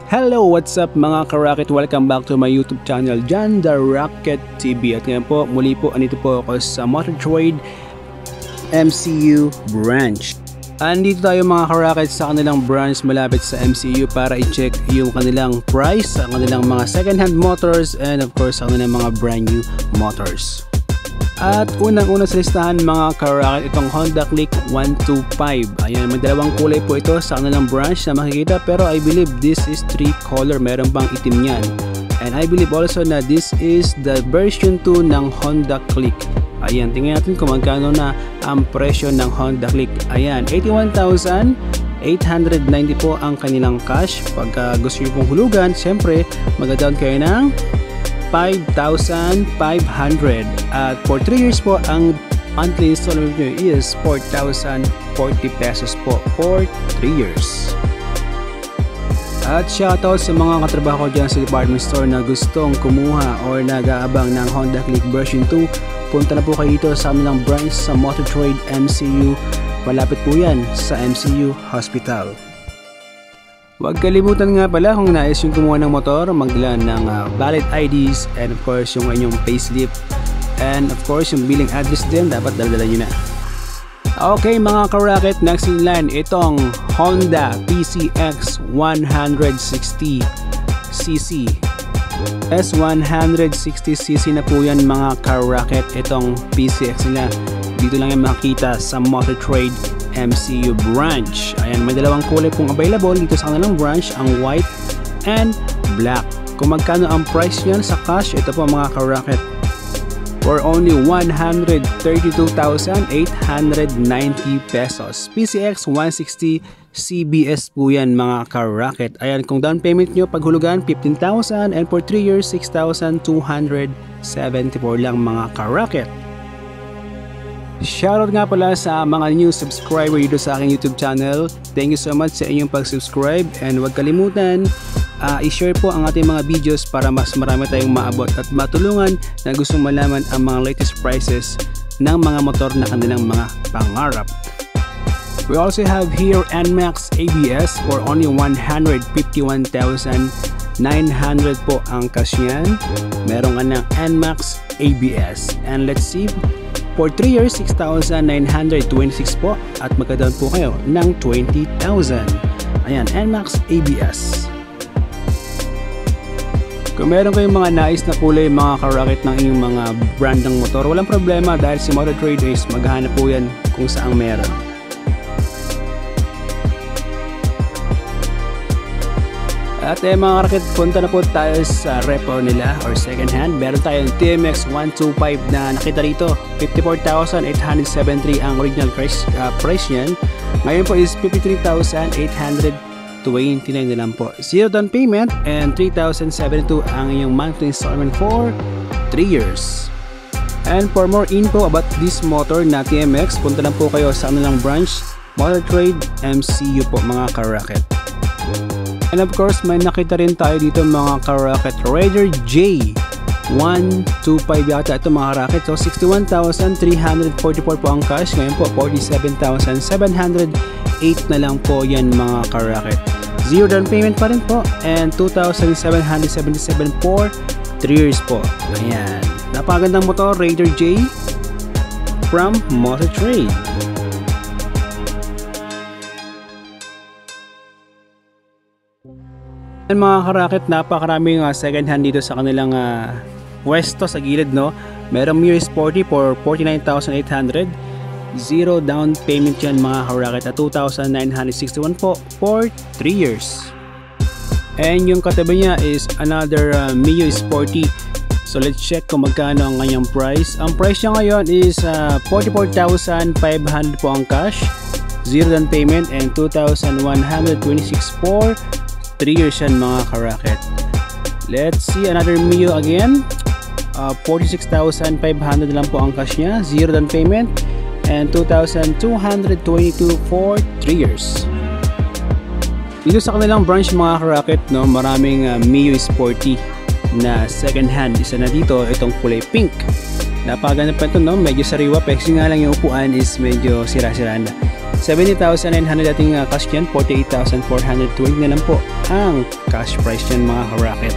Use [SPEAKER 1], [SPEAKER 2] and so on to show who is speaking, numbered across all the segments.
[SPEAKER 1] Hello, what's up mga ka-Rocket? Welcome back to my YouTube channel, John the Rocket TV. At ngayon po, muli po, andito po ako sa Motortrade MCU branch. Andito tayo mga ka-Rocket sa kanilang branch malapit sa MCU para i-check yung kanilang price sa kanilang mga second-hand motors and of course sa kanilang mga brand new motors. At unang-una sa listahan mga ka-Rocket, itong Honda Click 125. Ayan, may dalawang kulay po ito sa kanilang branch na makikita, pero I believe this is 3 color, meron pang itim yan. And I believe also na this is the version 2 ng Honda Click. Ayan, tingnan natin kung magkano na ang presyo ng Honda Click. Ayan, 81,890 po ang kanilang cash. Pagka gusto nyo pong hulugan, syempre mag-down kayo ng 5,500 at for 3 years po ang monthly installment nyo is 4,040 pesos po for 3 years. At shoutout sa mga katrabaho ko dyan sa department store na gustong kumuha or nag-aabang ng Honda Click version 2, punta na po kayo dito sa kanilang branch sa Motortrade MCU. Malapit po yan sa MCU Hospital. Huwag kalimutan nga pala kung nais yung kumuha ng motor, magdala ng valid IDs and of course yung inyong payslip and of course yung billing address din dapat dala-dala nyo na. Okay mga ka-Rocket, next in line itong Honda PCX 160cc. S160cc na po yan mga ka-Rocket, itong PCX nila. Dito lang yung makita sa Motortrade MCU branch. Ayan, may dalawang kulay pong available dito sa kanilang branch, ang white and black. Kung magkano ang price niyan sa cash, ito po mga ka-Rocket, for only 132,890 pesos. PCX 160 CBS po yan mga ka-Rocket. Ayan, kung down payment nyo paghulugan 15,000 and for 3 years 6,274 lang mga ka-Rocket. Shoutout nga pala sa mga new subscriber dito sa aking YouTube channel. Thank you so much sa inyong pag-subscribe and huwag kalimutan i-share po ang ating mga videos para mas marami tayong maabot at matulungan na gustong malaman ang mga latest prices ng mga motor na kanilang mga pangarap. We also have here NMAX ABS for only 151,900 po ang cash yan. Meron ka ng NMAX ABS and let's see, for 3 years, 6,926 po at magka-down po kayo ng 20,000. Ayan, NMAX ABS. Kung meron kayong mga nais na kulay mga ka-Rocket ng inyong mga brand ng motor, walang problema dahil si Motortrade is maghahanap po yan kung saang meron. At mga ka-Rocket, punta na po tayo sa repo nila or second hand. Meron tayong TMX 125 na nakita rito, 54,873 ang original price niyan. Ngayon po is 53,829 na lang po. 0 down payment and 3,072 ang iyong monthly installment for 3 years. And for more info about this motor na TMX, punta lang po kayo sa kanilang branch, Motortrade MCU po mga ka-Rocket. And of course, may nakita rin tayo dito mga ka-Rocket, Raider J 125 yata ito mga ka-Rocket. So 61,344 po ang cash. Ngayon po 47,708 na lang po yan mga ka-Rocket. 0 down payment pa rin po and 2,777 for 3 years po. Ayan, napakagandang motor, Raider J from Motortrade. And mga ka-Rocket, napakaraming second hand dito sa kanilang Westo sa gilid, no? Merong Mio Sporty for 49,800. 0 down payment yan mga ka-Rocket at 2,961 po for 3 years. And yung katabi niya is another Mio Sporty. So let's check kung magkano ang kanyang price. Ang price niya ngayon is 44,500 po ang cash, 0 down payment and 2,126 for 3 years yan mga ka-Rocket. Let's see another Mio again. 46,500 lang po ang cash niya, 0 down payment and 2,222 for 3 years. Dito sa kanilang branch mga ka-Rocket, no, maraming Mio Sporty na second hand. Isa na dito, itong kulay pink. Napakaganda pa ito, no? Medyo sariwa, pero nga lang yung upuan is medyo sira-sira na. 70,900 dating cash yan, 48,420 na lang po ang cash price yan mga ka-racket.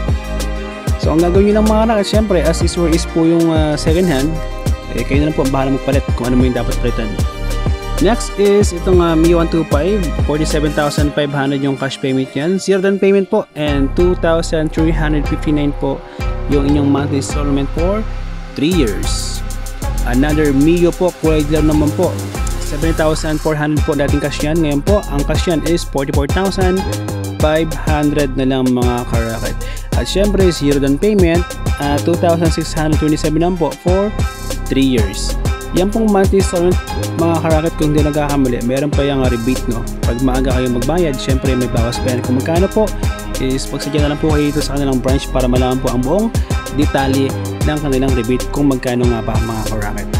[SPEAKER 1] So ang gagawin nyo ng mga ka-racket, syempre as is where is po yung second hand, kayo na lang po ang bahala magpalit kung ano mo yung dapat palitan. Next is itong Mi 125, 47,500 yung cash payment yan, 0 down payment po, and 2,359 po yung inyong monthly installment for 3 years. Another Mio po, kulay dilaw naman po, 7,400 po dating cash yan. Ngayon po, ang cash yan is 44,500 na lang mga ka-racket. At syempre, 0 down payment, 2,627 lang po for 3 years. Yan pong monthly installment mga ka-racket kung hindi nagkakamali. Meron pa yung rebate, no? Pag maaga kayo magbayad, syempre may bawas pa yan. Kung magkano po, is pagsadya na lang po kayo dito sa kanilang branch para malaman po ang buong detalye ng kanilang rebate kung magkano nga pa mga ka-racket.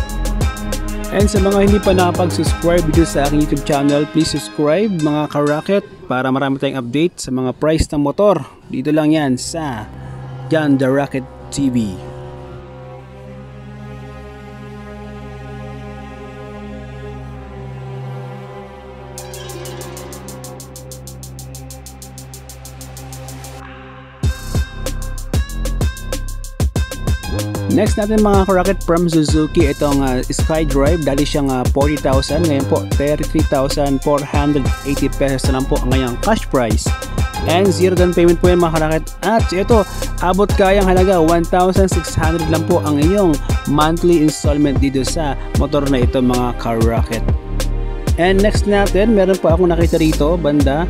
[SPEAKER 1] And sa mga hindi pa nakapag-subscribe dito sa aking YouTube channel, please subscribe mga ka-racket para marami tayong update sa mga price ng motor. Dito lang yan sa John the Rocket TV. Next natin mga ka-racket from Suzuki, itong SkyDrive, dati siyang 40,000, ngayon po 33,480 pesos na lang po ang ngayong cash price. And 0 down payment po yan mga ka-racket. At ito, abot kayang halaga 1,600 lang po ang inyong monthly installment dito sa motor na ito mga ka-racket. And next natin, meron po akong nakita rito, banda.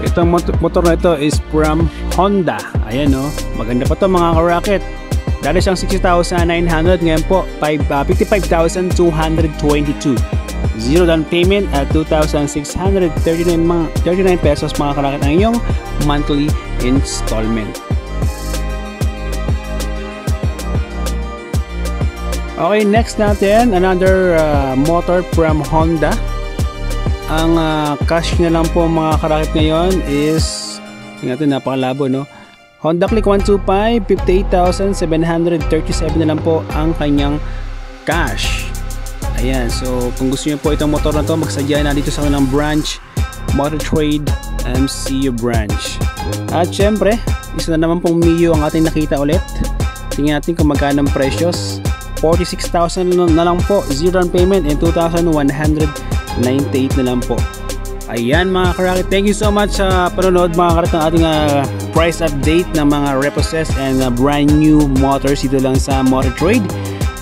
[SPEAKER 1] Itong motor na ito is from Honda. Ayan o, maganda pa to mga ka-racket. Dati siyang 60,900, ngayon po 55,222. 0 down payment at 2,639 pesos mga ka-racket ang inyong monthly installment. Okay, next natin, another motor from Honda. Ang cash na lang po mga ka-racket ngayon is, tingnan natin, napakalabo no. Honda Click 125, 58,737 na lang po ang kanyang cash. Ayan, so kung gusto niyo po itong motor na to, magsadya na dito sa kanilang branch, Motor Trade MCU branch. At syempre, isa na naman pong Mio ang ating nakita ulit. Tingnan natin kung magkano ang presyos. 46,000 na lang po, 0 down payment, and 2,198 na lang po. Ayan mga ka-racket, thank you so much sa panonood mga ka-racket ng ating price update ng mga repossessed and brand new motors dito lang sa Motor Trade.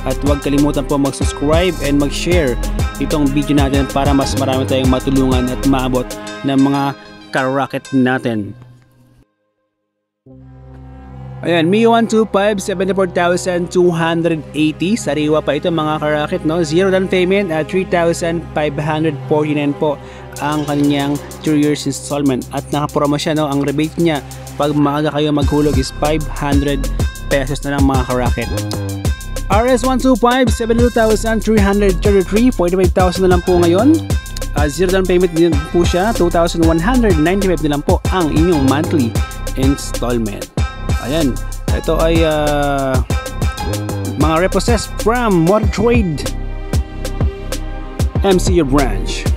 [SPEAKER 1] At huwag kalimutan po mag-subscribe and mag-share itong video natin para mas marami tayong matulungan at maabot ng mga ka-racket natin. Ayan, Mi 125, 74,280. Sariwa pa ito mga ka-racket, no? 0 down payment at 3,549 po ang kanyang 3 years installment. At nakapromo siya, no? Ang rebate niya pag maaga kayo maghulog is 500 pesos na lang mga ka-racket. RS125, 72,333, 45,000 na lang po ngayon. 0 down payment din po siya, 2,195 na lang po ang inyong monthly installment. Ayan, ito ay mga repossessed from Motor Trade MCU branch.